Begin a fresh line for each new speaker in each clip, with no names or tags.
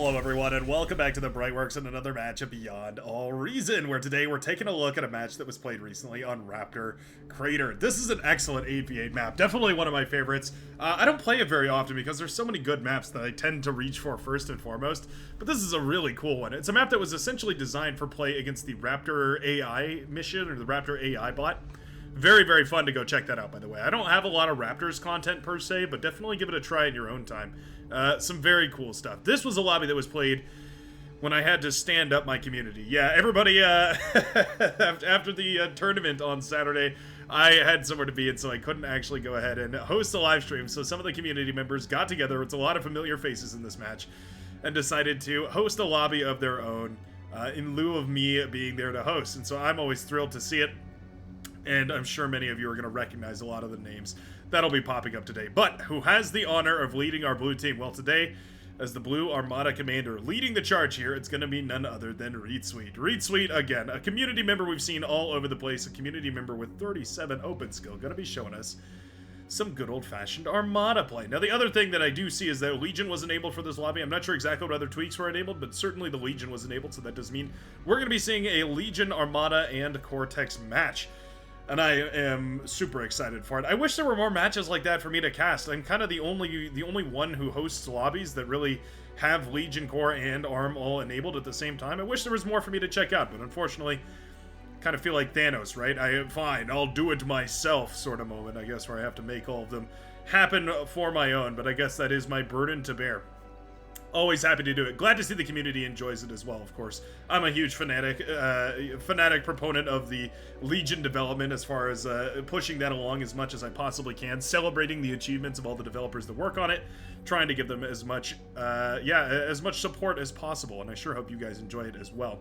Hello everyone and welcome back to the Brightworks and another match of Beyond All Reason, where today we're taking a look at a match that was played recently on Raptor Crater. This is an excellent 8v8 map, definitely one of my favorites. I don't play it very often because there's so many good maps that I tend to reach for first and foremost, but this is a really cool one. It's a map that was essentially designed for play against the Raptor AI mission, or the Raptor AI bot. Very, very fun to go check that out, by the way. I don't have a lot of Raptors content per se, but definitely give it a try in your own time. Some very cool stuff. This was a lobby that was played when I had to stand up my community. Yeah, everybody, after the tournament on Saturday, I had somewhere to be, and so I couldn't actually go ahead and host a live stream. So some of the community members got together, it's a lot of familiar faces in this match, and decided to host a lobby of their own in lieu of me being there to host. And so I'm always thrilled to see it. And I'm sure many of you are going to recognize a lot of the names that'll be popping up today. But who has the honor of leading our blue team? Well, today, as the Blue Armada Commander leading the charge here, it's going to be none other than Reed Sweet. Reed Sweet, again, a community member we've seen all over the place, a community member with 37 open skill, going to be showing us some good old-fashioned Armada play. Now, the other thing that I do see is that Legion was enabled for this lobby. I'm not sure exactly what other tweaks were enabled, but certainly the Legion was enabled, so that does mean we're going to be seeing a Legion, Armada, and Cortex match. And I am super excited for it. I wish there were more matches like that for me to cast. I'm kind of the only one who hosts lobbies that really have Legion Core and ARM all enabled at the same time. I wish there was more for me to check out, but unfortunately, kind of feel like Thanos, right? Fine, I'll do it myself sort of moment, I guess, where I have to make all of them happen for my own, but I guess that is my burden to bear. Always happy to do it. Glad to see the community enjoys it as well, of course. I'm a huge fanatic proponent of the Legion development as far as pushing that along as much as I possibly can, celebrating the achievements of all the developers that work on it, trying to give them as much, as much support as possible, and I sure hope you guys enjoy it as well.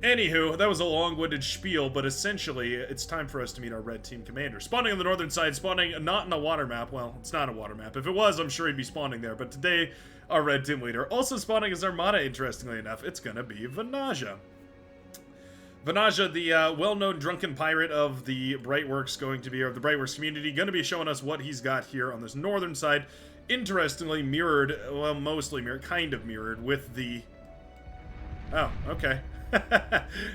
Anywho, that was a long-winded spiel, but essentially, it's time for us to meet our red team commander. Spawning on the northern side, spawning not in a water map. Well, it's not a water map. If it was, I'm sure he'd be spawning there. But today, our red team leader, also spawning as Armada, interestingly enough, it's gonna be Vanaja. Vanaja, the well-known drunken pirate of the Brightworks of the Brightworks community, gonna be showing us what he's got here on this northern side. Interestingly mirrored, well, mostly mirrored, kind of mirrored with the... Oh, okay.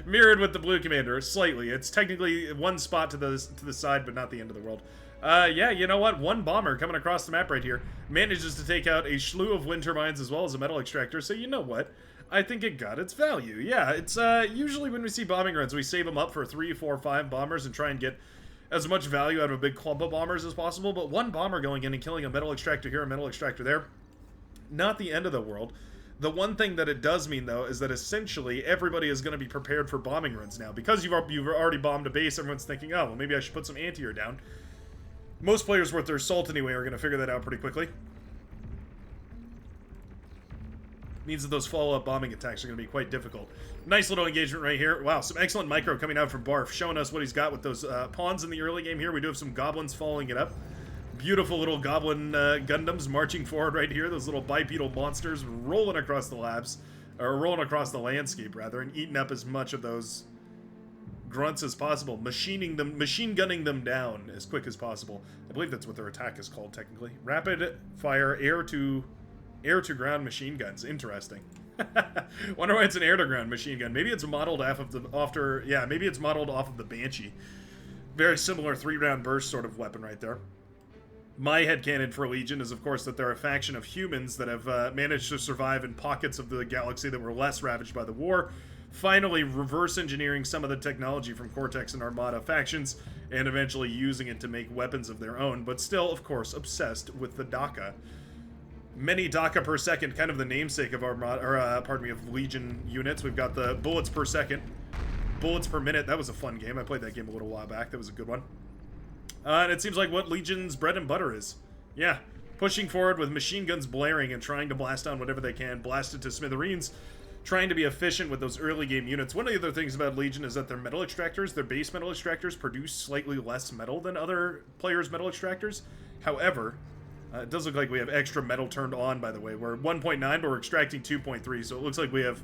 Mirrored with the blue commander, slightly. It's technically one spot to the side, but not the end of the world. Yeah, you know what? One bomber coming across the map right here manages to take out a slew of wind turbines as well as a metal extractor, so you know what? I think it got its value. Yeah, it's usually when we see bombing runs, we save them up for 3, 4, 5 bombers and try and get as much value out of a big clump of bombers as possible, but one bomber going in and killing a metal extractor here, a metal extractor there, not the end of the world. The one thing that it does mean, though, is that essentially everybody is going to be prepared for bombing runs now. Because you've already bombed a base, everyone's thinking, oh, well, maybe I should put some anti-air down. Most players worth their salt anyway are going to figure that out pretty quickly. Means that those follow-up bombing attacks are going to be quite difficult. Nice little engagement right here. Wow, some excellent micro coming out from Barf, showing us what he's got with those pawns in the early game here. We do have some goblins following it up. Beautiful little goblin Gundams marching forward right here. Those little bipedal monsters rolling across the rolling across the landscape rather, and eating up as much of those grunts as possible, machine gunning them down as quick as possible. I believe that's what their attack is called technically. Rapid fire air to ground machine guns. Interesting. Wonder why it's an air to ground machine gun. Maybe it's modeled off of maybe it's modeled off of the Banshee. Very similar 3-round burst sort of weapon right there. My headcanon for Legion is, of course, that they're a faction of humans that have managed to survive in pockets of the galaxy that were less ravaged by the war, finally reverse engineering some of the technology from Cortex and Armada factions, and eventually using it to make weapons of their own, but still, of course, obsessed with the DACA. Many DACA per second, kind of the namesake of of Legion units. We've got the bullets per second, bullets per minute. That was a fun game. I played that game a little while back. That was a good one. And it seems like what Legion's bread and butter is. Yeah, pushing forward with machine guns blaring and trying to blast down whatever they can, blast it to smithereens, trying to be efficient with those early game units. One of the other things about Legion is that their metal extractors, their base metal extractors, produce slightly less metal than other players' metal extractors. However, it does look like we have extra metal turned on, by the way. We're 1.9, but we're extracting 2.3, so it looks like we have...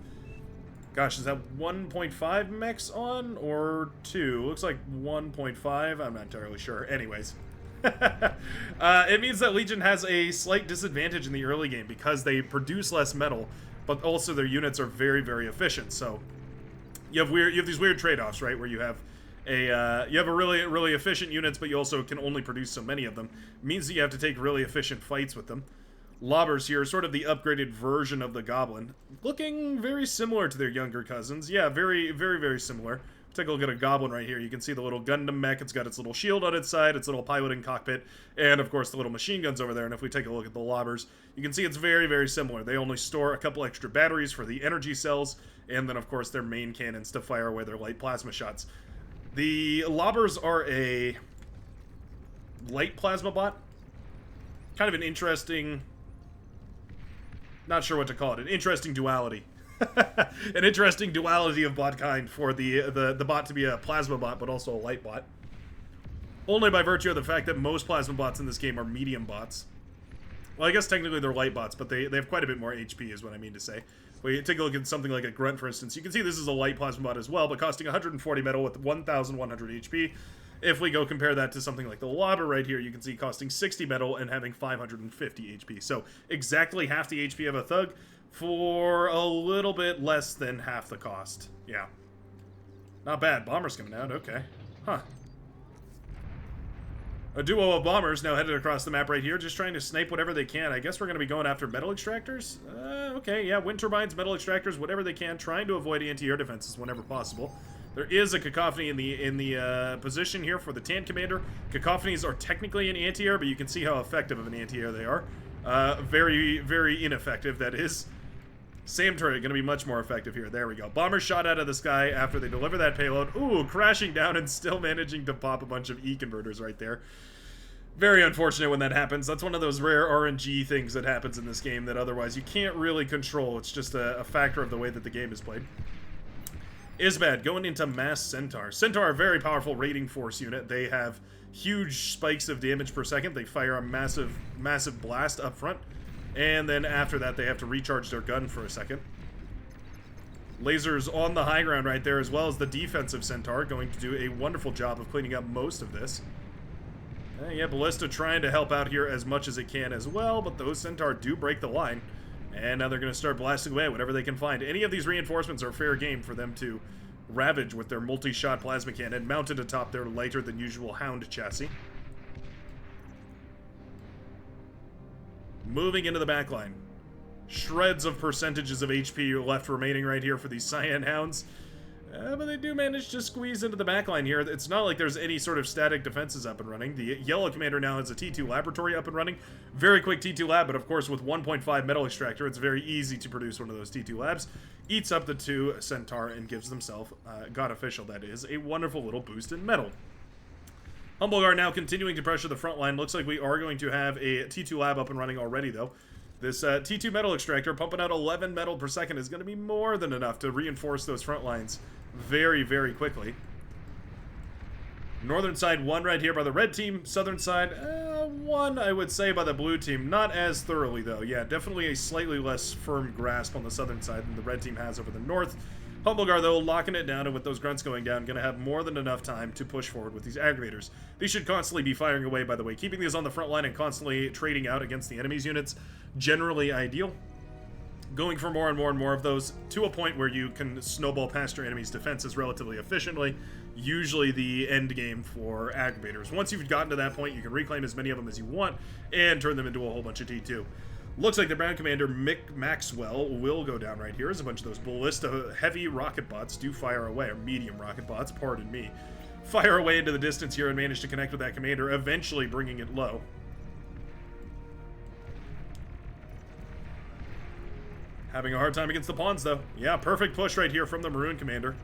Gosh, is that 1.5 mechs on, or 2? Looks like 1.5. I'm not entirely sure. Anyways. It means that Legion has a slight disadvantage in the early game because they produce less metal. but also their units are very, very efficient. So you have these weird trade-offs, right? Where you have a really efficient units, but you also can only produce so many of them. It means that you have to take really efficient fights with them. Lobbers here, sort of the upgraded version of the Goblin, looking very similar to their younger cousins. Yeah, very, very, very similar. Take a look at a Goblin right here. You can see the little Gundam mech. It's got its little shield on its side, its little piloting cockpit, and of course the little machine guns over there. And if we take a look at the Lobbers, you can see it's very, very similar. They only store a couple extra batteries for the energy cells, and then of course their main cannons to fire away their light plasma shots. The Lobbers are a light plasma bot. Kind of an interesting... not sure what to call it. An interesting duality. An interesting duality of bot kind for the bot to be a plasma bot, but also a light bot. Only by virtue of the fact that most plasma bots in this game are medium bots. Well, I guess technically they're light bots, but they have quite a bit more HP is what I mean to say. We take a look at something like a Grunt, for instance. You can see this is a light plasma bot as well, but costing 140 metal with 1,100 HP. If we go compare that to something like the Lobber right here, you can see costing 60 metal and having 550 HP. So exactly half the HP of a Thug for a little bit less than half the cost. Yeah. Not bad. Bombers coming out. Okay. Huh. A duo of bombers now headed across the map right here, just trying to snipe whatever they can. I guess we're going to be going after metal extractors? Okay, yeah, wind turbines, metal extractors, whatever they can, trying to avoid anti-air defenses whenever possible. There is a cacophony in the position here for the Tan Commander. Cacophonies are technically an anti-air, but you can see how effective of an anti-air they are. Very, very ineffective, that is. SAM turret going to be much more effective here. There we go. Bomber shot out of the sky after they deliver that payload. Ooh, crashing down and still managing to pop a bunch of E-converters right there. Very unfortunate when that happens. That's one of those rare RNG things that happens in this game that otherwise you can't really control. It's just a factor of the way that the game is played. Isbad going into Mass Centaur. Centaur are a very powerful raiding force unit. They have huge spikes of damage per second. They fire a massive, massive blast up front. And then after that, they have to recharge their gun for a second. Lasers on the high ground right there, as well as the defensive Centaur, going to do a wonderful job of cleaning up most of this. Yeah, Ballista trying to help out here as much as it can as well, but those Centaur do break the line. And now they're going to start blasting away whatever they can find. Any of these reinforcements are fair game for them to ravage with their multi-shot plasma cannon mounted atop their lighter than usual Hound chassis. Moving into the backline. Shreds of percentages of HP left remaining right here for these Cyan Hounds. But they do manage to squeeze into the backline here. It's not like there's any sort of static defenses up and running. The Yellow Commander now has a T2 laboratory up and running. Very quick T2 lab, but of course with 1.5 metal extractor, it's very easy to produce one of those T2 labs. Eats up the 2 Centaur and gives themselves, God Official that is, a wonderful little boost in metal. Humblegar now continuing to pressure the front line. Looks like we are going to have a T2 lab up and running already, though. This T2 metal extractor pumping out 11 metal per second is going to be more than enough to reinforce those front lines very, very quickly. Northern side 1 right here by the red team. Southern side 1, I would say, by the blue team. Not as thoroughly, though. Yeah, definitely a slightly less firm grasp on the southern side than the red team has over the north. Humblegar, though, locking it down, and with those grunts going down, going to have more than enough time to push forward with these aggregators. These should constantly be firing away, by the way. Keeping these on the front line and constantly trading out against the enemy's units, generally ideal. Going for more and more and more of those to a point where you can snowball past your enemy's defenses relatively efficiently. Usually the end game for aggregators. Once you've gotten to that point, you can reclaim as many of them as you want and turn them into a whole bunch of T2. Looks like the Brown Commander, Mick Maxwell, will go down right here as a bunch of those ballista heavy rocket bots do fire away, or medium rocket bots, pardon me. Fire away into the distance here and manage to connect with that commander, eventually bringing it low. Having a hard time against the pawns, though. Yeah, perfect push right here from the Maroon Commander.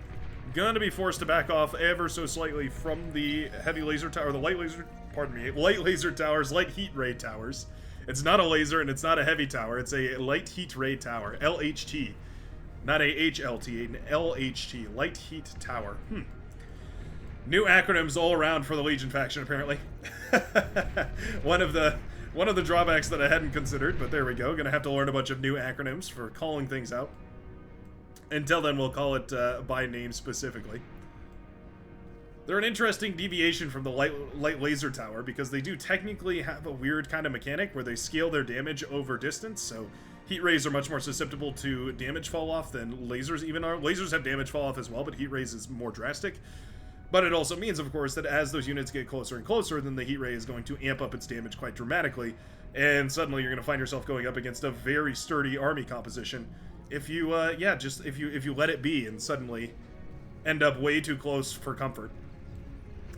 Gonna be forced to back off ever so slightly from the heavy laser tower, the light laser, pardon me, light laser towers, light heat ray towers. It's not a laser and it's not a heavy tower. It's a light heat ray tower, LHT. Not a HLT, an LHT, light heat tower. New acronyms all around for the Legion faction, apparently. One of the drawbacks that I hadn't considered, but there we go. Gonna have to learn a bunch of new acronyms for calling things out. Until then, we'll call it by name specifically. They're an interesting deviation from the light laser tower because they do technically have a weird kind of mechanic where they scale their damage over distance. So Heat rays are much more susceptible to damage fall off than lasers even are. Lasers have damage fall off as well, but heat rays is more drastic. But it also means, of course, that as those units get closer and closer, then the heat ray is going to amp up its damage quite dramatically, and suddenly you're going to find yourself going up against a very sturdy army composition if you, if you let it be and suddenly end up way too close for comfort.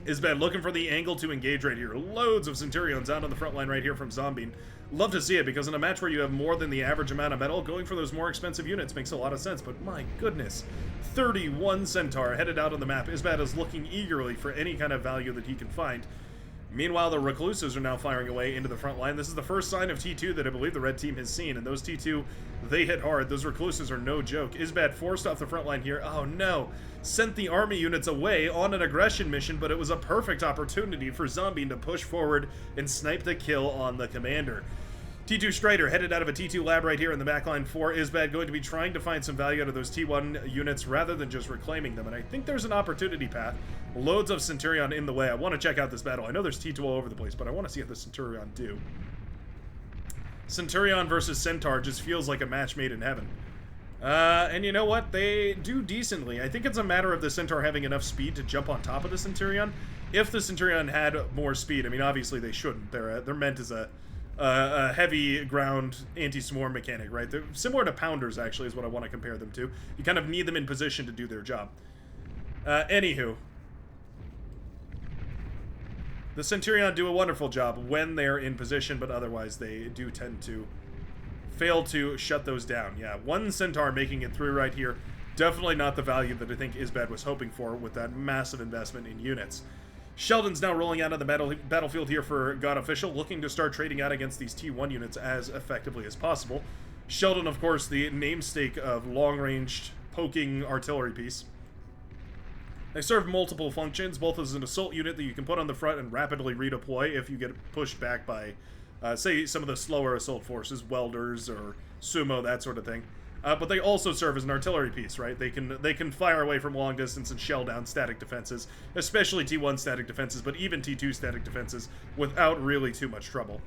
Isbad looking for the angle to engage right here. Loads of Centurions out on the front line right here from Zombie. Love to see it, because in a match where you have more than the average amount of metal, going for those more expensive units makes a lot of sense, but my goodness. 31 Centaur headed out on the map. Isbad is looking eagerly for any kind of value that he can find. Meanwhile, the Recluses are now firing away into the front line. This is the first sign of T2 that I believe the red team has seen, and those T2, they hit hard. Those Recluses are no joke. Isbad forced off the front line here. Oh no! Sent the army units away on an aggression mission, but it was a perfect opportunity for Zombie to push forward and snipe the kill on the commander. T2 Strider headed out of a T2 lab right here in the backline for Isbad, going to be trying to find some value out of those T1 units rather than just reclaiming them, and I think there's an opportunity path. Loads of Centurion in the way. I want to check out this battle. I know there's T2 all over the place, but I want to see how the Centurion do. Centurion versus Centaur just feels like a match made in heaven. And you know what? They do decently. I think it's a matter of the Centaur having enough speed to jump on top of the Centurion. If the Centurion had more speed, I mean, obviously they shouldn't. They're meant as a heavy ground anti-swarm mechanic, right? They're similar to Pounders, actually, is what I want to compare them to. You kind of need them in position to do their job. Anywho. The Centurion do a wonderful job when they're in position, but otherwise they do tend to fail to shut those down. Yeah, one Centaur making it through right here. Definitely not the value that I think Isbad was hoping for with that massive investment in units. Sheldon's now rolling out of the battlefield here for God Official, looking to start trading out against these T1 units as effectively as possible. Sheldon, of course, the namesake of long-ranged poking artillery piece. They serve multiple functions, both as an assault unit that you can put on the front and rapidly redeploy if you get pushed back by, say, some of the slower assault forces, welders or sumo, that sort of thing. But they also serve as an artillery piece, right? They can fire away from long distance and shell down static defenses, especially T1 static defenses, but even T2 static defenses, without really too much trouble.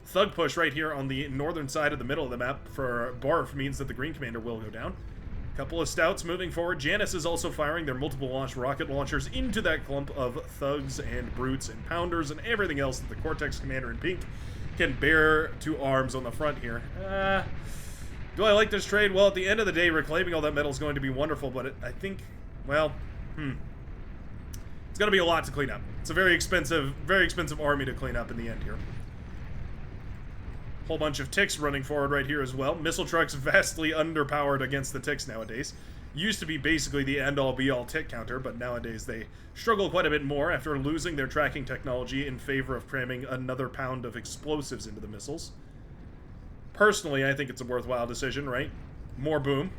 Thug push right here on the northern side of the middle of the map for Barf means that the Green Commander will go down. Couple of stouts moving forward. Janus is also firing their multiple launch rocket launchers into that clump of thugs and brutes and pounders and everything else that the Cortex Commander in pink can bear to arms on the front here. Do I like this trade? Well, at the end of the day, reclaiming all that metal is going to be wonderful, but I think, well, it's going to be a lot to clean up. It's a very expensive army to clean up in the end here. Whole bunch of ticks running forward right here as well. Missile trucks vastly underpowered against the ticks nowadays. Used to be basically the end-all be-all tick counter, but nowadays they struggle quite a bit more after losing their tracking technology in favor of cramming another pound of explosives into the missiles. Personally, I think it's a worthwhile decision, right? More boom.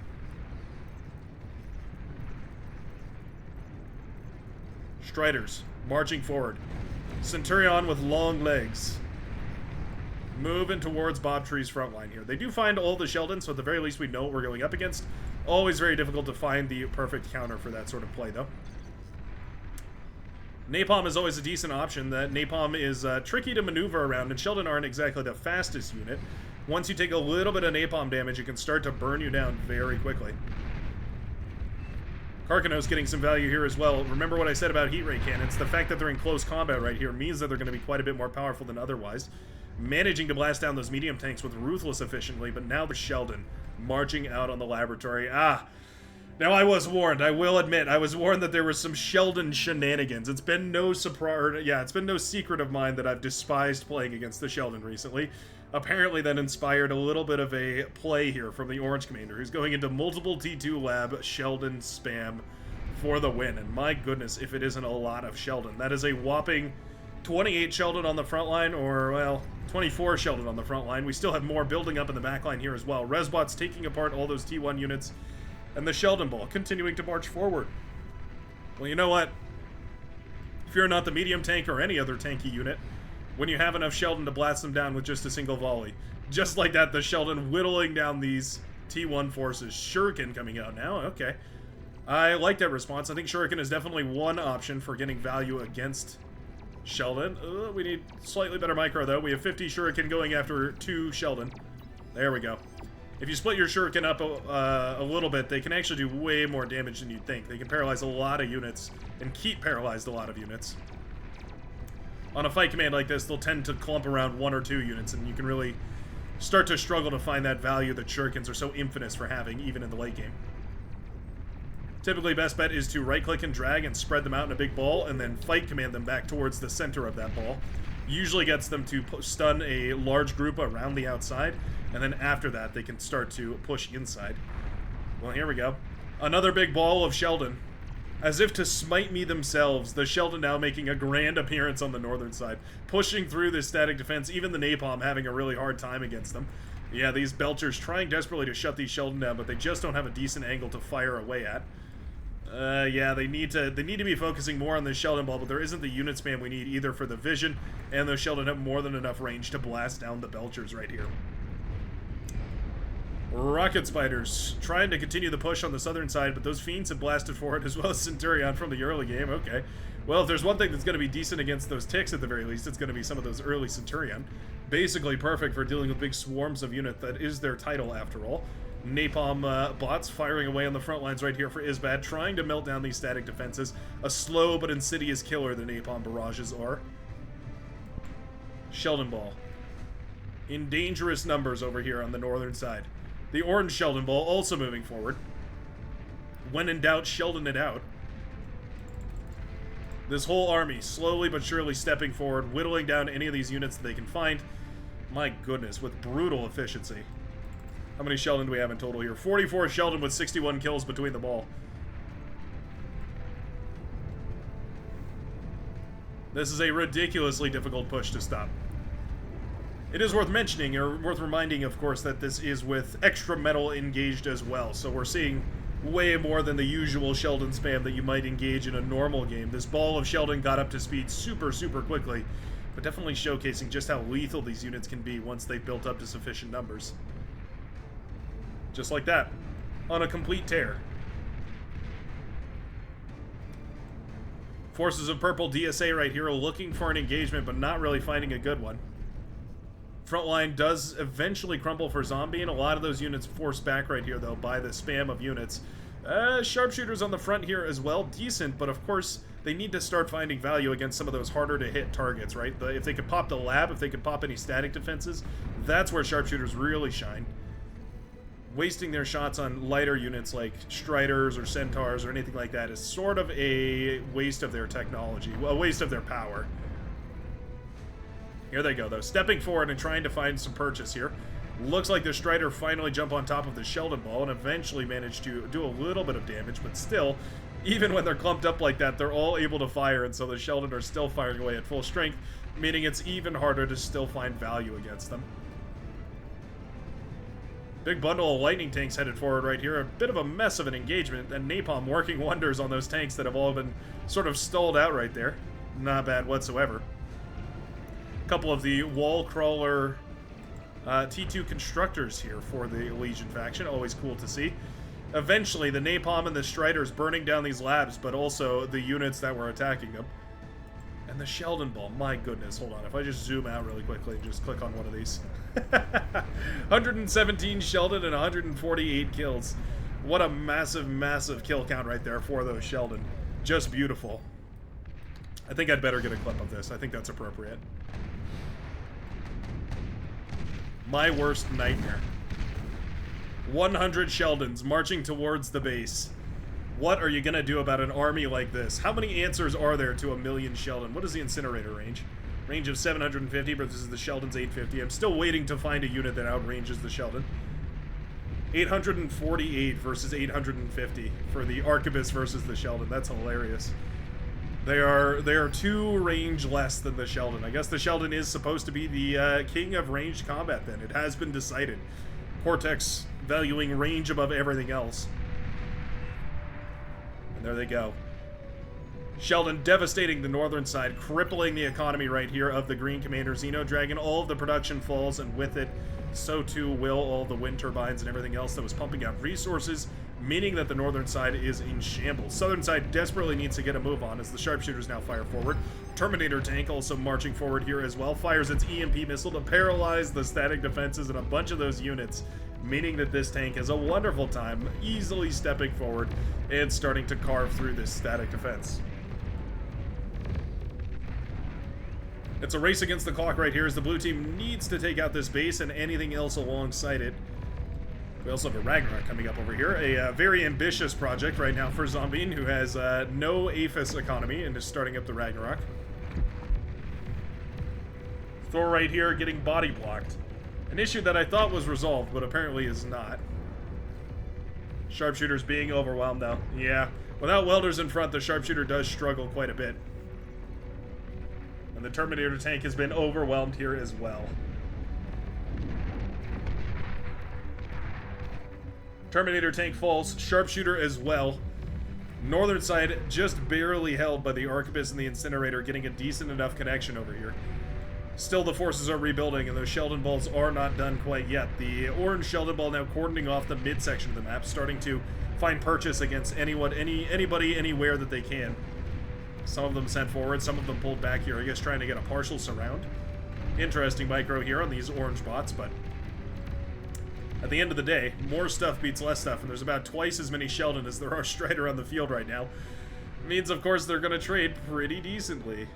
Striders marching forward. Centurion with long legs. Moving towards Bob Tree's front line here. They do find all the Sheldons, so at the very least we know what we're going up against. Always very difficult to find the perfect counter for that sort of play, though. Napalm is always a decent option. That Napalm is tricky to maneuver around, and Sheldon aren't exactly the fastest unit. Once you take a little bit of Napalm damage, it can start to burn you down very quickly. Karkanos getting some value here as well. Remember what I said about heat ray cannons. The fact that they're in close combat right here means that they're going to be quite a bit more powerful than otherwise. Managing to blast down those medium tanks with Ruthless efficiently, but now the Sheldon marching out on the laboratory. Now I was warned. I will admit, I was warned that there was some Sheldon shenanigans. It's been no surprise. Yeah, it's been no secret of mine that I've despised playing against the Sheldon recently. Apparently that inspired a little bit of a play here from the Orange Commander, who's going into multiple T2 lab Sheldon spam for the win. And my goodness, if it isn't a lot of Sheldon. That is a whopping 28 Sheldon on the front line, or, well, 24 Sheldon on the front line. We still have more building up in the back line here as well. Resbot's taking apart all those T1 units, and the Sheldon Ball continuing to march forward. Well, you know what? If you're not the medium tank or any other tanky unit, when you have enough Sheldon to blast them down with just a single volley. Just like that, the Sheldon whittling down these T1 forces. Shuriken coming out now, okay. I like that response. I think Shuriken is definitely one option for getting value against Sheldon. We need slightly better micro, though. We have 50 Shuriken going after 2 Sheldon. There we go. If you split your shuriken up a little bit, they can actually do way more damage than you'd think. They can paralyze a lot of units and keep paralyzed a lot of units. On a fight command like this, they'll tend to clump around 1 or 2 units, and you can really start to struggle to find that value that shurikens are so infamous for having, even in the late game. Typically, best bet is to right-click and drag and spread them out in a big ball, and then fight command them back towards the center of that ball. Usually gets them to stun a large group around the outside, and then after that, they can start to push inside. Well, here we go. Another big ball of Sheldon. As if to smite me themselves, the Sheldon now making a grand appearance on the northern side, pushing through this static defense, even the Napalm having a really hard time against them. Yeah, these Belchers trying desperately to shut these Sheldon down, but they just don't have a decent angle to fire away at. Yeah, they need to be focusing more on the Sheldon ball, but there isn't the unit spam we need either for the vision, and those Sheldon have more than enough range to blast down the Belchers right here. Rocket Spiders trying to continue the push on the southern side, but those Fiends have blasted forward as well as Centurion from the early game. Okay. Well, if there's one thing that's going to be decent against those ticks at the very least, it's going to be some of those early Centurion. Basically perfect for dealing with big swarms of unit. That is their title, after all. Napalm bots firing away on the front lines right here for Isbad, trying to melt down these static defenses. A slow but insidious killer the Napalm barrages are. Sheldon Ball. In dangerous numbers over here on the northern side. The orange Sheldon Ball also moving forward. When in doubt, Sheldon it out. This whole army slowly but surely stepping forward, whittling down any of these units that they can find. My goodness, with brutal efficiency. How many Sheldon do we have in total here? 44 Sheldon with 61 kills between them all. This is a ridiculously difficult push to stop. It is worth mentioning, or worth reminding, of course, that this is with extra metal engaged as well. So we're seeing way more than the usual Sheldon spam that you might engage in a normal game. This ball of Sheldon got up to speed super, super quickly, but definitely showcasing just how lethal these units can be once they've built up to sufficient numbers. Just like that. On a complete tear. Forces of Purple DSA right here are looking for an engagement, but not really finding a good one. Frontline does eventually crumble for Zombie, and a lot of those units forced back right here, though, by the spam of units. Sharpshooters on the front here as well, decent, but of course, they need to start finding value against some of those harder-to-hit targets, right? If they could pop the lab, if they could pop any static defenses, that's where Sharpshooters really shine. Wasting their shots on lighter units like Striders or Centaurs or anything like that is sort of a waste of their technology, a waste of their power. Here they go, though. Stepping forward and trying to find some purchase here. Looks like the Strider finally jump on top of the Sheldon Ball and eventually manage to do a little bit of damage, but still, even when they're clumped up like that, they're all able to fire, and so the Sheldon are still firing away at full strength, meaning it's even harder to still find value against them. Big bundle of lightning tanks headed forward right here. A bit of a mess of an engagement, and Napalm working wonders on those tanks that have all been sort of stalled out right there. Not bad whatsoever. Couple of the wall crawler T2 constructors here for the Legion faction. Always cool to see. Eventually, the Napalm and the Striders burning down these labs, but also the units that were attacking them. And the Sheldon Ball, my goodness. Hold on, if I just zoom out really quickly and just click on one of these. 117 Sheldon and 148 kills. What a massive, massive kill count right there for those Sheldon. Just beautiful. I think I'd better get a clip of this. I think that's appropriate. My worst nightmare. 100 Sheldons marching towards the base. What are you gonna do about an army like this? How many answers are there to 1,000,000 Sheldon? What is the incinerator range? Range of 750, but this is the Sheldon's 850. I'm still waiting to find a unit that outranges the Sheldon. 848 versus 850 for the Arquebus versus the Sheldon. That's hilarious. They are 2 range less than the Sheldon. I guess the Sheldon is supposed to be the king of ranged combat then. It has been decided. Cortex valuing range above everything else. And there they go. Sheldon devastating the northern side, crippling the economy right here of the Green Commander Xeno Dragon. All of the production falls, and with it, so too will all the wind turbines and everything else that was pumping out resources, meaning that the northern side is in shambles. Southern side desperately needs to get a move on as the sharpshooters now fire forward. Terminator tank also marching forward here as well, fires its EMP missile to paralyze the static defenses in a bunch of those units, meaning that this tank has a wonderful time easily stepping forward and starting to carve through this static defense. It's a race against the clock right here as the blue team needs to take out this base and anything else alongside it. We also have a Ragnarok coming up over here. A very ambitious project right now for Zombien, who has no APHIS economy and is starting up the Ragnarok. Thor right here getting body blocked. An issue that I thought was resolved, but apparently is not. Sharpshooters being overwhelmed though. Yeah, without welders in front, the sharpshooter does struggle quite a bit. And the Terminator tank has been overwhelmed here as well. Terminator tank falls, sharpshooter as well. Northern side just barely held by the Arquebus and the Incinerator, getting a decent enough connection over here. Still, the forces are rebuilding, and those Sheldon balls are not done quite yet. The orange Sheldon ball now cordoning off the midsection of the map, starting to find purchase against anybody, anywhere that they can. Some of them sent forward, some of them pulled back here, I guess trying to get a partial surround. Interesting micro here on these orange bots, but at the end of the day, more stuff beats less stuff, and there's about twice as many Sheldon as there are Strider on the field right now. Means, of course, they're going to trade pretty decently.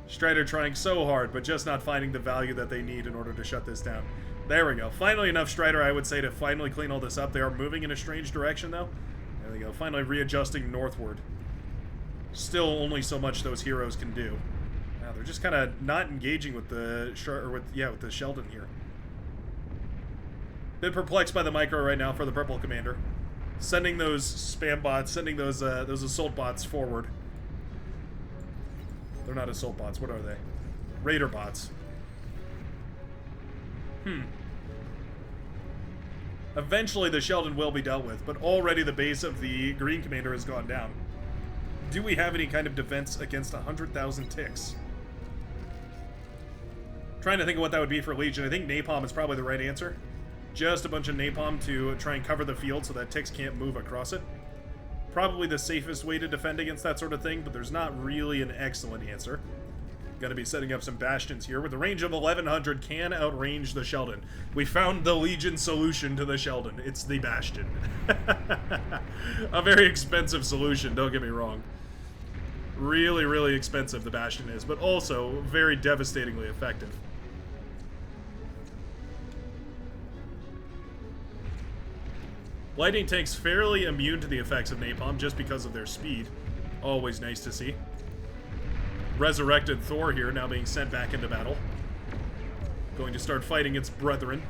Strider trying so hard, but just not finding the value that they need in order to shut this down. There we go. Finally enough Strider, I would say, to finally clean all this up. They are moving in a strange direction, though. There we go. Finally readjusting northward. Still only so much those heroes can do. Now they're just kind of not engaging with the with the Sheldon here. Bit perplexed by the micro right now for the purple commander, sending those spam bots, sending those assault bots forward. They're not assault bots. What are they? Raider bots. Eventually the Sheldon will be dealt with, but already the base of the green commander has gone down. Do we have any kind of defense against 100,000 ticks? Trying to think of what that would be for Legion. I think napalm is probably the right answer. Just a bunch of napalm to try and cover the field so that ticks can't move across it. Probably the safest way to defend against that sort of thing, but there's not really an excellent answer. Gonna be setting up some bastions here with a range of 1100, can outrange the Sheldon. We found the Legion solution to the Sheldon. It's the bastion. A very expensive solution, don't get me wrong. Really, really expensive, the bastion is, but also very devastatingly effective. Lightning tanks fairly immune to the effects of napalm just because of their speed. Always nice to see. Resurrected Thor here, now being sent back into battle. Going to start fighting its brethren.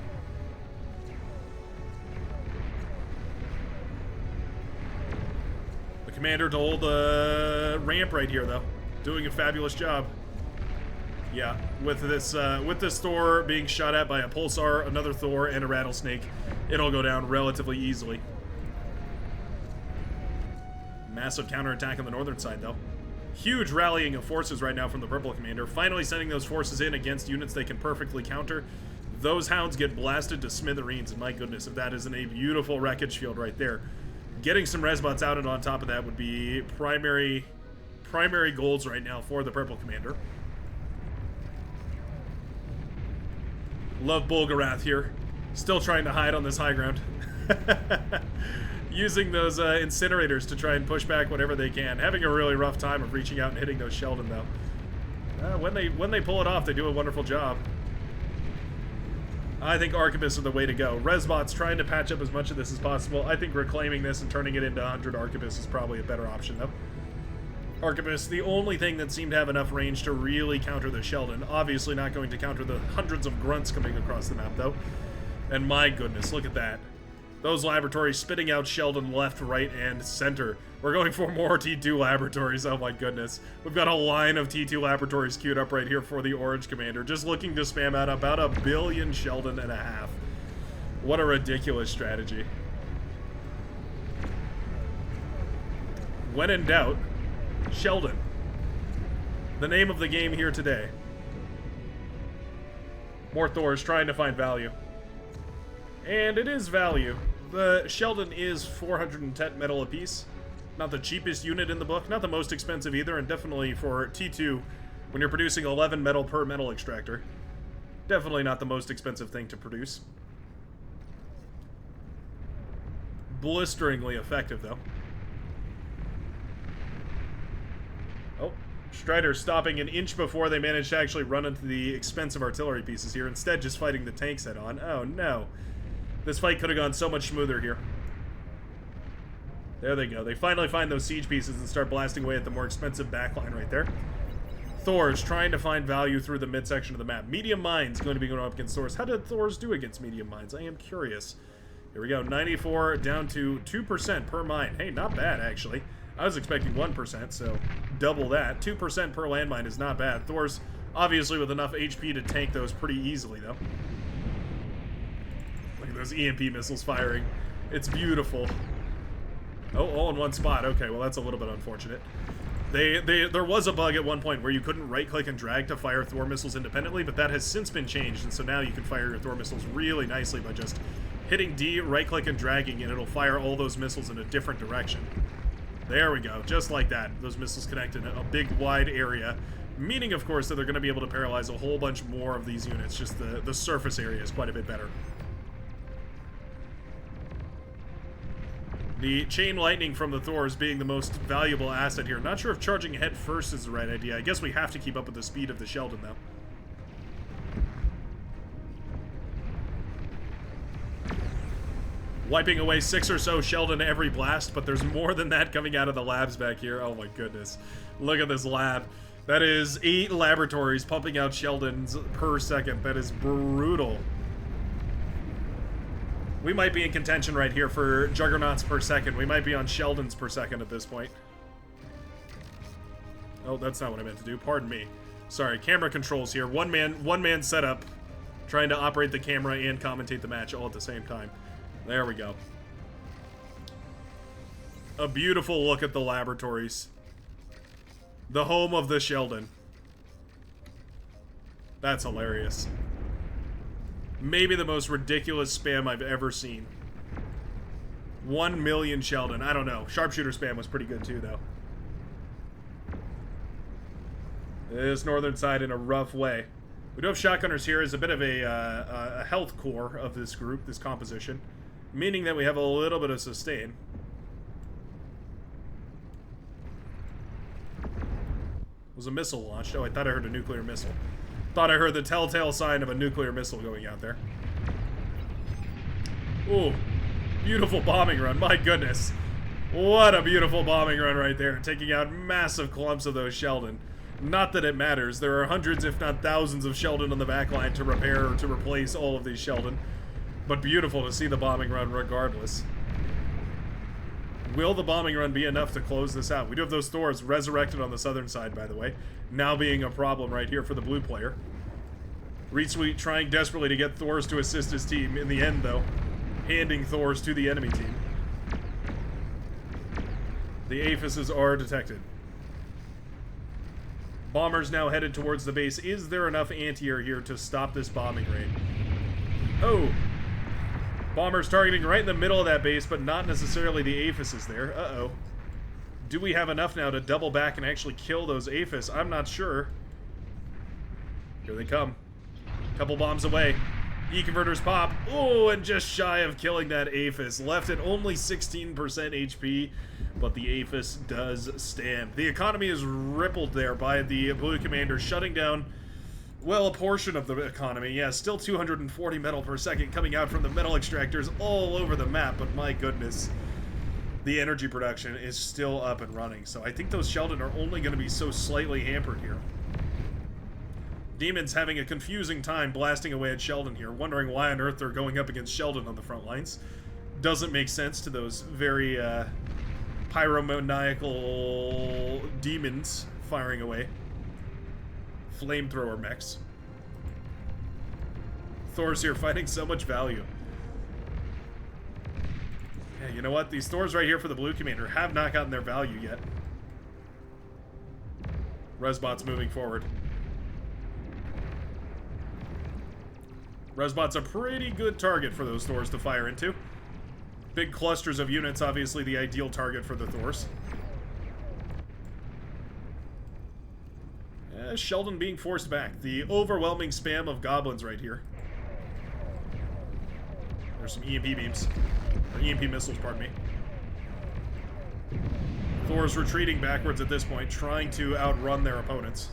The commander to hold the ramp right here, though. Doing a fabulous job. Yeah, with this Thor being shot at by a Pulsar, another Thor, and a Rattlesnake, it'll go down relatively easily. Massive counterattack on the northern side, though. Huge rallying of forces right now from the purple commander, finally sending those forces in against units they can perfectly counter. Those hounds get blasted to smithereens, and my goodness, if that isn't a beautiful wreckage field right there. Getting some resbots out and on top of that would be primary goals right now for the purple commander. Love Bulgarath here. Still trying to hide on this high ground. Using those incinerators to try and push back whatever they can. Having a really rough time of reaching out and hitting those Sheldon, though. When they pull it off, they do a wonderful job. I think Arquebus are the way to go. Resbots trying to patch up as much of this as possible. I think reclaiming this and turning it into 100 Arquebus is probably a better option, though. Arquebus, the only thing that seemed to have enough range to really counter the Sheldon. Obviously not going to counter the hundreds of grunts coming across the map, though. And my goodness, look at that. Those laboratories spitting out Sheldon left, right, and center. We're going for more T2 laboratories, oh my goodness. We've got a line of T2 laboratories queued up right here for the Orange Commander, just looking to spam out about 1 billion Sheldon and a half. What a ridiculous strategy. When in doubt, Sheldon. The name of the game here today. More Thors trying to find value. And it is value. The Sheldon is 410 metal apiece. Not the cheapest unit in the book, not the most expensive either, and definitely for T2, when you're producing 11 metal per metal extractor, definitely not the most expensive thing to produce. Blisteringly effective, though. Oh, Strider stopping an inch before they managed to actually run into the expensive artillery pieces here, instead just fighting the tanks head on. Oh no. This fight could have gone so much smoother here. There they go. They finally find those siege pieces and start blasting away at the more expensive backline right there. Thors trying to find value through the midsection of the map. Medium mines going to be going up against Thors. How did Thors do against medium mines? I am curious. Here we go. 94 down to 2% per mine. Hey, not bad, actually. I was expecting 1%, so double that. 2% per landmine is not bad. Thors, obviously, with enough HP to tank those pretty easily, though. Look at those EMP missiles firing. It's beautiful. Oh, all in one spot. Okay, well, that's a little bit unfortunate. There was a bug at one point where you couldn't right-click and drag to fire Thor missiles independently, but that has since been changed, and so now you can fire your Thor missiles really nicely by just hitting D, right-click, and dragging, and it'll fire all those missiles in a different direction. There we go, just like that. Those missiles connect in a big, wide area, meaning, of course, that they're going to be able to paralyze a whole bunch more of these units. Just the surface area is quite a bit better. The chain lightning from the Thors being the most valuable asset here. Not sure if charging head first is the right idea. I guess we have to keep up with the speed of the Sheldon, though. Wiping away 6 or so Sheldon every blast, but there's more than that coming out of the labs back here. Oh my goodness. Look at this lab. That is 8 laboratories pumping out Sheldons per second. That is brutal. We might be in contention right here for Juggernauts per second. We might be on Sheldons per second at this point. Oh, that's not what I meant to do. Pardon me. Sorry, camera controls here. One man setup, trying to operate the camera and commentate the match all at the same time. There we go. A beautiful look at the laboratories. The home of the Sheldon. That's hilarious. Maybe the most ridiculous spam I've ever seen. 1 million Sheldon. I don't know. Sharpshooter spam was pretty good too, though. This northern side in a rough way. We do have shotgunners here as a bit of a health core of this group, this composition. Meaning that we have a little bit of sustain. Was a missile launched? Oh, I thought I heard a nuclear missile. Thought I heard the telltale sign of a nuclear missile going out there. Ooh, beautiful bombing run. My goodness. What a beautiful bombing run right there. Taking out massive clumps of those Sheldon. Not that it matters. There are hundreds, if not thousands, of Sheldon on the backline to repair or to replace all of these Sheldon. But beautiful to see the bombing run regardless. Will the bombing run be enough to close this out? We do have those Thors resurrected on the southern side, by the way. Now being a problem right here for the blue player. Reetsweet trying desperately to get Thors to assist his team. In the end, though, handing Thors to the enemy team. The Aphises are detected. Bombers now headed towards the base. Is there enough anti-air here to stop this bombing raid? Oh! Bombers targeting right in the middle of that base, but not necessarily the Aphises there. Uh-oh. Do we have enough now to double back and actually kill those Aphis? I'm not sure. Here they come. Couple bombs away. E-converters pop. Oh, and just shy of killing that Aphis. Left at only 16% HP, but the Aphis does stand. The economy is rippled there by the blue commander shutting down, well, a portion of the economy. Yeah, still 240 metal per second coming out from the metal extractors all over the map, but my goodness, the energy production is still up and running. So I think those Sheldon are only going to be so slightly hampered here. Demons having a confusing time blasting away at Sheldon here, wondering why on earth they're going up against Sheldon on the front lines. Doesn't make sense to those very pyromaniacal demons firing away. Flamethrower mechs. Thors here fighting so much value. Yeah, you know what? These Thors right here for the blue commander have not gotten their value yet. Resbot's moving forward. Resbot's a pretty good target for those Thors to fire into. Big clusters of units, obviously the ideal target for the Thors. Sheldon being forced back. The overwhelming spam of goblins right here. There's some EMP beams. Or EMP missiles, pardon me. Thor's retreating backwards at this point, trying to outrun their opponents.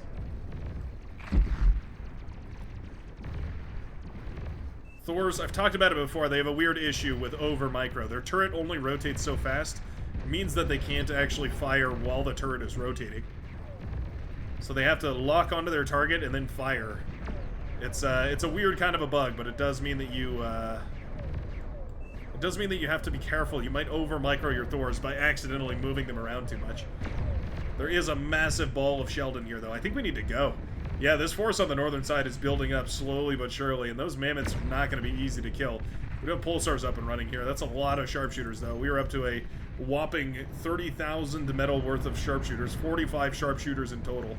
Thors, I've talked about it before, they have a weird issue with over micro. Their turret only rotates so fast, means that they can't actually fire while the turret is rotating. So they have to lock onto their target and then fire. It's a weird kind of a bug, but it does mean that you have to be careful. You might over micro your Thors by accidentally moving them around too much. There is a massive ball of Sheldon here, though. I think we need to go. Yeah, this force on the northern side is building up slowly but surely, and those mammoths are not going to be easy to kill. We do have pulsars up and running here. That's a lot of sharpshooters, though. We are up to a whopping 30,000 metal worth of sharpshooters. 45 sharpshooters in total.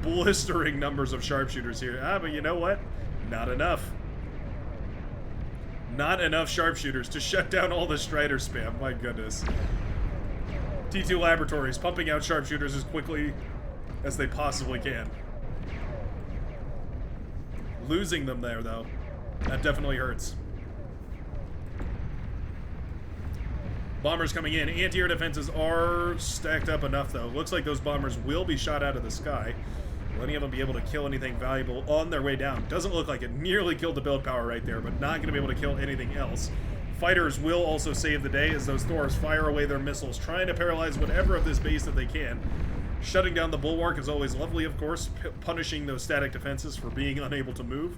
Blistering numbers of sharpshooters here. But you know what? Not enough. Not enough sharpshooters to shut down all the Strider spam. My goodness. T2 Laboratories pumping out sharpshooters as quickly as they possibly can. Losing them there, though. That definitely hurts. Bombers coming in. Anti-air defenses are stacked up enough, though. Looks like those bombers will be shot out of the sky. Will any of them be able to kill anything valuable on their way down? Doesn't look like it. Nearly killed the build power right there, but not going to be able to kill anything else. Fighters will also save the day as those Thors fire away their missiles, trying to paralyze whatever of this base that they can. Shutting down the bulwark is always lovely, of course. Punishing those static defenses for being unable to move.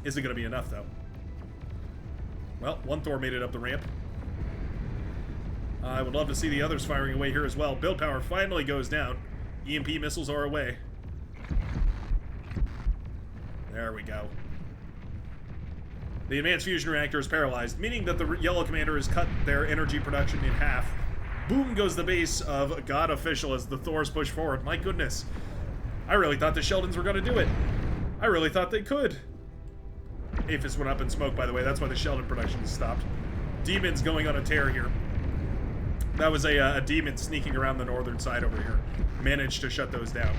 Isn't going to be enough, though. Well, one Thor made it up the ramp. I would love to see the others firing away here as well. Build power finally goes down. EMP missiles are away. There we go. The advanced fusion reactor is paralyzed, meaning that the yellow commander has cut their energy production in half. Boom goes the base of God Official as the Thors push forward. My goodness. I really thought the Sheldons were going to do it. I really thought they could. Aphis went up in smoke, by the way. That's why the Sheldon production is stopped. Demons going on a tear here. That was a demon sneaking around the northern side over here. Managed to shut those down.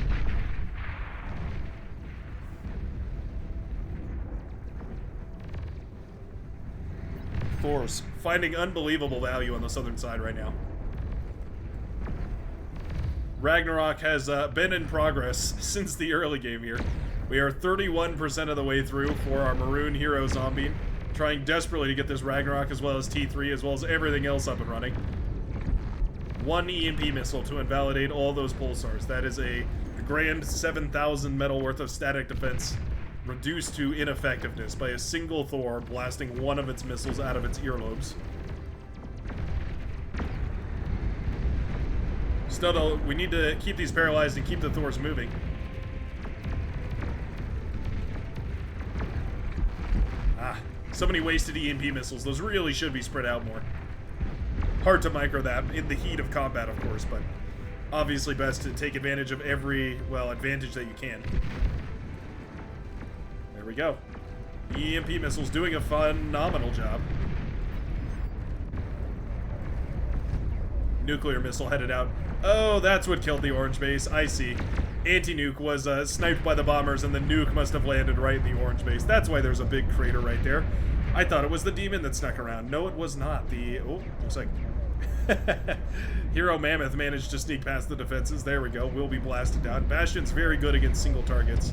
Thors finding unbelievable value on the southern side right now. Ragnarok has been in progress since the early game here. We are 31% of the way through for our Maroon Hero Zombie, trying desperately to get this Ragnarok as well as T3 as well as everything else up and running. One EMP missile to invalidate all those pulsars. That is a grand 7,000 metal worth of static defense reduced to ineffectiveness by a single Thor blasting one of its missiles out of its earlobes. Still though, we need to keep these paralyzed and keep the Thors moving. So many wasted EMP missiles. Those really should be spread out more. Hard to micro that in the heat of combat, of course, but obviously best to take advantage of every, well, advantage that you can. There we go. EMP missiles doing a phenomenal job. Nuclear missile headed out. Oh, that's what killed the orange base. I see. Anti-nuke was sniped by the bombers, and the nuke must have landed right in the orange base. That's why there's a big crater right there. I thought it was the demon that snuck around. No, it was not. Oh, looks like Hero Mammoth managed to sneak past the defenses. There we go. Will be blasted down. Bastion's very good against single targets.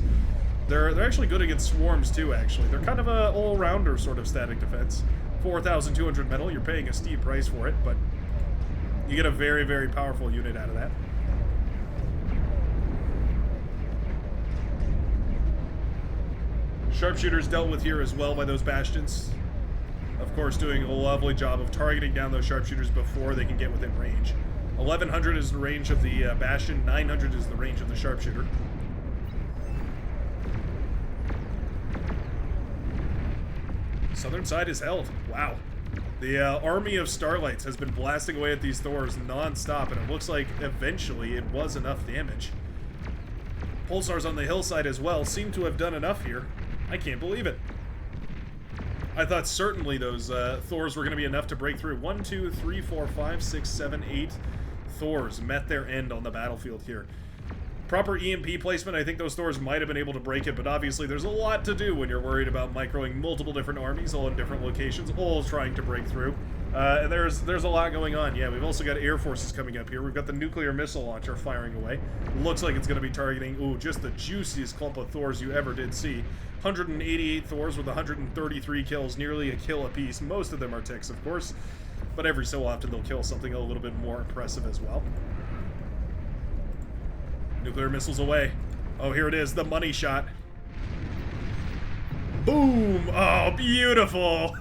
They're actually good against swarms too, actually. They're kind of a all-rounder sort of static defense. 4,200 metal. You're paying a steep price for it, but you get a very, very powerful unit out of that. Sharpshooters dealt with here as well by those bastions. Of course, doing a lovely job of targeting down those sharpshooters before they can get within range. 1,100 is the range of the bastion, 900 is the range of the sharpshooter. Southern side is held. Wow. The army of Starlights has been blasting away at these Thors non-stop, and it looks like eventually it was enough damage. Pulsars on the hillside as well seem to have done enough here. I can't believe it. I thought certainly those Thors were going to be enough to break through. 1, 2, 3, 4, 5, 6, 7, 8 Thors met their end on the battlefield here. Proper EMP placement, I think those Thors might have been able to break it, but obviously there's a lot to do when you're worried about microing multiple different armies, all in different locations, all trying to break through. And there's a lot going on. Yeah, we've also got air forces coming up here. We've got the nuclear missile launcher firing away. Looks like it's going to be targeting, ooh, just the juiciest clump of Thors you ever did see. 188 Thors with 133 kills, nearly a kill apiece. Most of them are ticks, of course, but every so often they'll kill something a little bit more impressive as well. Nuclear missiles away. Oh, here it is, the money shot. Boom! Oh, beautiful!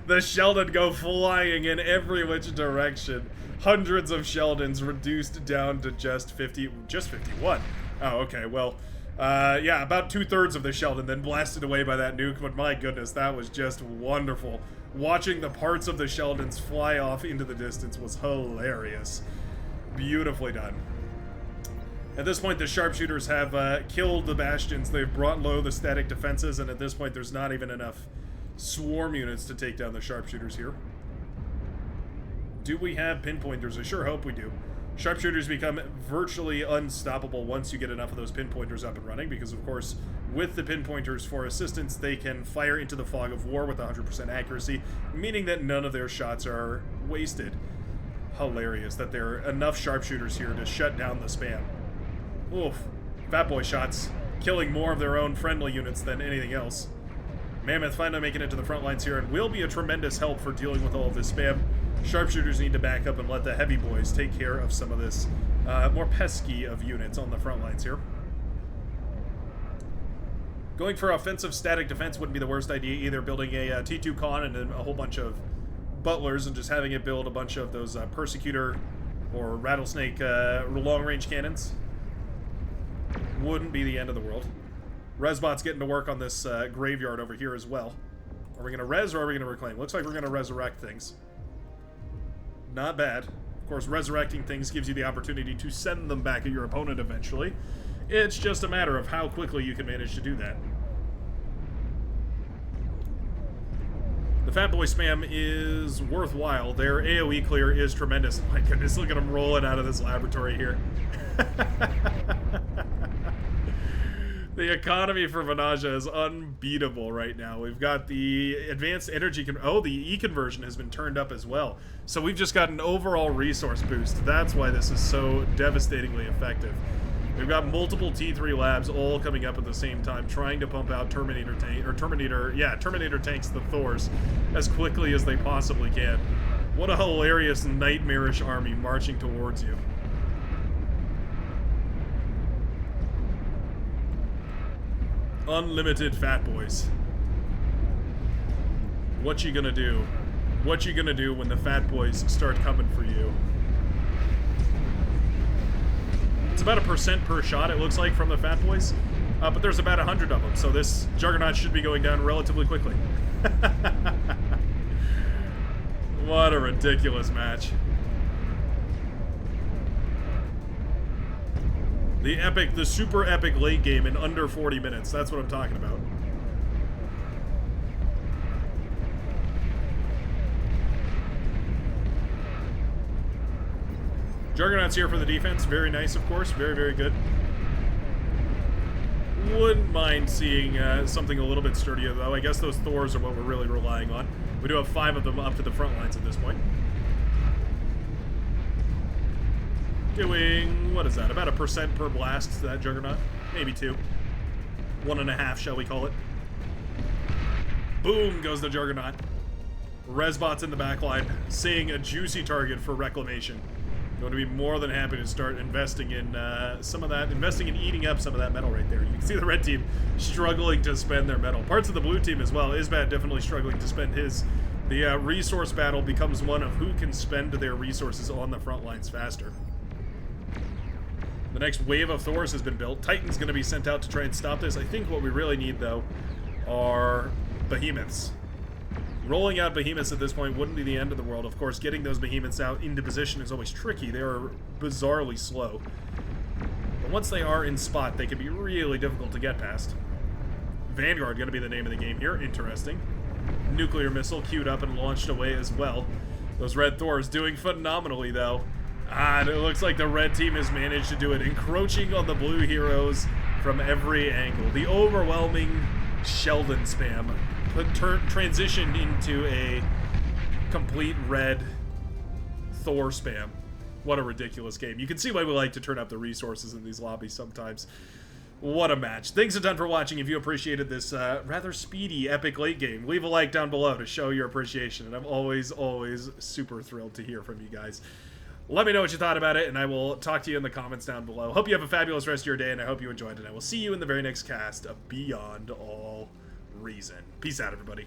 The Sheldon go flying in every which direction. Hundreds of Sheldons reduced down to just 51. Oh, okay, well, yeah, about 2/3 of the Sheldon then blasted away by that nuke, but my goodness, that was just wonderful. Watching the parts of the Sheldons fly off into the distance was hilarious. Beautifully done. At this point, the sharpshooters have killed the bastions. They've brought low the static defenses, and at this point, there's not even enough swarm units to take down the sharpshooters here. Do we have pinpointers? I sure hope we do. Sharpshooters become virtually unstoppable once you get enough of those pinpointers up and running, because, of course, with the pinpointers for assistance, they can fire into the fog of war with 100% accuracy, meaning that none of their shots are wasted. Hilarious that there are enough sharpshooters here to shut down the spam. Oof. Fat boy shots, killing more of their own friendly units than anything else. Mammoth finally making it to the front lines here and will be a tremendous help for dealing with all of this spam. Sharpshooters need to back up and let the heavy boys take care of some of this more pesky of units on the front lines here. Going for offensive static defense wouldn't be the worst idea either. Building a T2 con and then a whole bunch of butlers and just having it build a bunch of those persecutor or rattlesnake long-range cannons wouldn't be the end of the world. Resbot's getting to work on this graveyard over here as well. Are we going to res or are we going to reclaim? Looks like we're going to resurrect things. Not bad. Of course, resurrecting things gives you the opportunity to send them back at your opponent eventually. It's just a matter of how quickly you can manage to do that. The Fat Boy spam is worthwhile. Their AoE clear is tremendous. My goodness, look at them rolling out of this laboratory here. The economy for Vanaja is unbeatable right now. We've got the advanced energy... Oh, the E-conversion has been turned up as well. So we've just got an overall resource boost. That's why this is so devastatingly effective. We've got multiple T3 labs all coming up at the same time, trying to pump out Terminator tanks, the Thors, as quickly as they possibly can. What a hilarious, nightmarish army marching towards you. Unlimited Fat Boys. What you gonna do? What you gonna do when the Fat Boys start coming for you? It's about 1% per shot, it looks like, from the Fat Boys. But there's about 100 of them, so this Juggernaut should be going down relatively quickly. What a ridiculous match. The super epic late game in under 40 minutes. That's what I'm talking about. Juggernaut's here for the defense. Very nice, of course. Very, very good. Wouldn't mind seeing something a little bit sturdier, though. I guess those Thors are what we're really relying on. We do have 5 of them up to the front lines at this point. Doing, what is that, about 1% per blast, that Juggernaut? Maybe 2. 1.5, shall we call it. Boom goes the Juggernaut. Resbot's in the back line, seeing a juicy target for reclamation. Going to be more than happy to start investing in some of that, investing in eating up some of that metal right there. You can see the red team struggling to spend their metal. Parts of the blue team as well. Isbat definitely struggling to spend his. The resource battle becomes one of who can spend their resources on the front lines faster. The next wave of Thors has been built. Titan's going to be sent out to try and stop this. I think what we really need, though, are behemoths. Rolling out behemoths at this point wouldn't be the end of the world. Of course, getting those behemoths out into position is always tricky. They are bizarrely slow. But once they are in spot, they can be really difficult to get past. Vanguard going to be the name of the game here. Interesting. Nuclear missile queued up and launched away as well. Those red Thors doing phenomenally, though. And it looks like the red team has managed to do it, encroaching on the blue heroes from every angle. The overwhelming Sheldon spam transitioned into a complete red Thor spam. What a ridiculous game. You can see why we like to turn up the resources in these lobbies sometimes. What a match. Thanks a ton for watching. If you appreciated this rather speedy, epic late game, leave a like down below to show your appreciation. And I'm always, always super thrilled to hear from you guys. Let me know what you thought about it, and I will talk to you in the comments down below. Hope you have a fabulous rest of your day, and I hope you enjoyed it. I will see you in the very next cast of Beyond All Reason. Peace out, everybody.